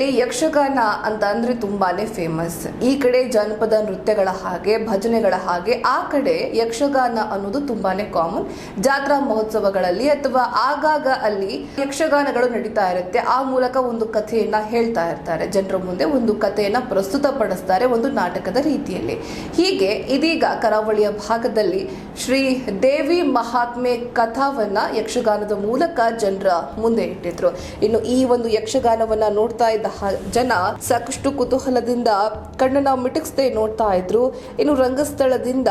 ಕರ್ನಾಟಕದಲ್ಲಿ ಯಕ್ಷಗಾನ ಅಂತ ಅಂದ್ರೆ ತುಂಬಾನೇ ಫೇಮಸ್. ಈ ಕಡೆ ಜನಪದ ನೃತ್ಯಗಳ ಹಾಗೆ ಭಜನೆಗಳ ಹಾಗೆ ಆ ಕಡೆ ಯಕ್ಷಗಾನ ಅನ್ನೋದು ತುಂಬಾನೇ ಕಾಮನ್. ಜಾತ್ರಾ ಮಹೋತ್ಸವಗಳಲ್ಲಿ ಅಥವಾ ಆಗಾಗ ಅಲ್ಲಿ ಯಕ್ಷಗಾನಗಳು ನಡೀತಾ ಇರುತ್ತೆ. ಆ ಮೂಲಕ ಒಂದು ಕಥೆಯನ್ನ ಹೇಳ್ತಾ ಇರ್ತಾರೆ, ಜನರ ಮುಂದೆ ಒಂದು ಕಥೆಯನ್ನ ಪ್ರಸ್ತುತಪಡಿಸ್ತಾರೆ ಒಂದು ನಾಟಕದ ರೀತಿಯಲ್ಲಿ. ಹೀಗೆ ಇದೀಗ ಕರಾವಳಿಯ ಭಾಗದಲ್ಲಿ ಶ್ರೀ ದೇವಿ ಮಹಾತ್ಮೆ ಕಥಾವನ್ನ ಯಕ್ಷಗಾನದ ಮೂಲಕ ಜನರ ಮುಂದೆ ಇಟ್ಟಿದ್ರು. ಇನ್ನು ಈ ಒಂದು ಯಕ್ಷಗಾನವನ್ನ ನೋಡ್ತಾ ಇದ್ದ ಜನ ಸಾಕಷ್ಟು ಕುತೂಹಲದಿಂದ ಕಣ್ಣನ್ನ ಮಿಟುಕಿಸದೆ ನೋಡ್ತಾ ಇದ್ರು. ಇನ್ನು ರಂಗಸ್ಥಳದಿಂದ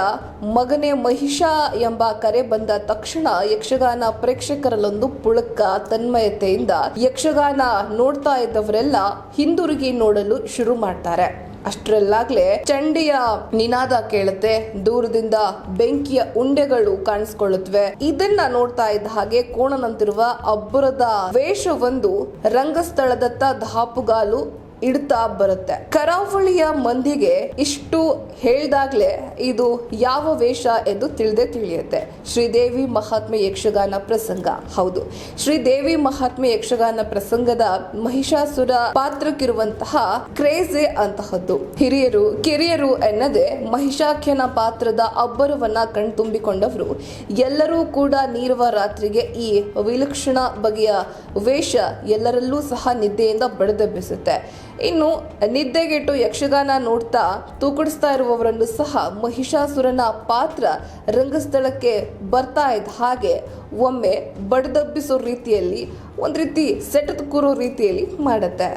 ಮಗನೇ ಮಹಿಷ ಎಂಬ ಕರೆ ಬಂದ ತಕ್ಷಣ ಯಕ್ಷಗಾನ ಪ್ರೇಕ್ಷಕರಲ್ಲೊಂದು ಪುಳಕ ತನ್ಮಯತೆಯಿಂದ ಯಕ್ಷಗಾನ ನೋಡ್ತಾ ಇದ್ದವರೆಲ್ಲ ಹಿಂದಿರುಗಿ ನೋಡಲು ಶುರು ಮಾಡ್ತಾರೆ. ಅಷ್ಟರಲ್ಲಾಗ್ಲೇ ಚಂಡಿಯ ನಿನಾದ ಕೇಳುತ್ತೆ, ದೂರದಿಂದ ಬೆಂಕಿಯ ಉಂಡೆಗಳು ಕಾಣಿಸ್ಕೊಳ್ಳುತ್ತವೆ. ಇದನ್ನ ನೋಡ್ತಾ ಇದ್ದ ಹಾಗೆ ಕೋಣನಂತಿರುವ ಅಬ್ಬರದ ವೇಷವೊಂದು ರಂಗಸ್ಥಳದತ್ತ ದಾಪುಗಾಲು ಇಡ್ತಾ ಬರುತ್ತೆ. ಕರಾವಳಿಯ ಮಂದಿಗೆ ಇಷ್ಟು ಹೇಳ್ದಾಗ್ಲೇ ಇದು ಯಾವ ವೇಷ ಎಂದು ತಿಳಿಯುತ್ತೆ. ಶ್ರೀದೇವಿ ಮಹಾತ್ಮೆ ಯಕ್ಷಗಾನ ಪ್ರಸಂಗ. ಹೌದು, ಶ್ರೀದೇವಿ ಮಹಾತ್ಮೆ ಯಕ್ಷಗಾನ ಪ್ರಸಂಗದ ಮಹಿಷಾಸುರ ಪಾತ್ರಕ್ಕಿರುವಂತಹ ಕ್ರೇಜೆ ಅಂತಹದ್ದು. ಹಿರಿಯರು ಕಿರಿಯರು ಎನ್ನದೆ ಮಹಿಷಾಖ್ಯನ ಪಾತ್ರದ ಅಬ್ಬರವನ್ನ ಕಣ್ತುಂಬಿಕೊಂಡವರು ಎಲ್ಲರೂ ಕೂಡ ನೀರುವ ರಾತ್ರಿಗೆ ಈ ವಿಲಕ್ಷಣ ಬಗೆಯ ವೇಷ ಎಲ್ಲರಲ್ಲೂ ಸಹ ನಿದ್ದೆಯಿಂದ ಬಡಿದೆಬ್ಬಿಸುತ್ತೆ. ಇನ್ನು ನಿದ್ದೆಗೆಟ್ಟು ಯಕ್ಷಗಾನ ನೋಡ್ತಾ ತೂಕಡಿಸ್ತಾ ಇರುವವರನ್ನು ಸಹ ಮಹಿಷಾಸುರನ ಪಾತ್ರ ರಂಗಸ್ಥಳಕ್ಕೆ ಬರ್ತಾ ಇದ್ದ ಹಾಗೆ ಒಮ್ಮೆ ಬಡಿದಬ್ಬಿಸೋ ರೀತಿಯಲ್ಲಿ ಒಂದು ರೀತಿ ಸೆಟೆದು ಕೂರೋ ರೀತಿಯಲ್ಲಿ ಮಾಡುತ್ತೆ.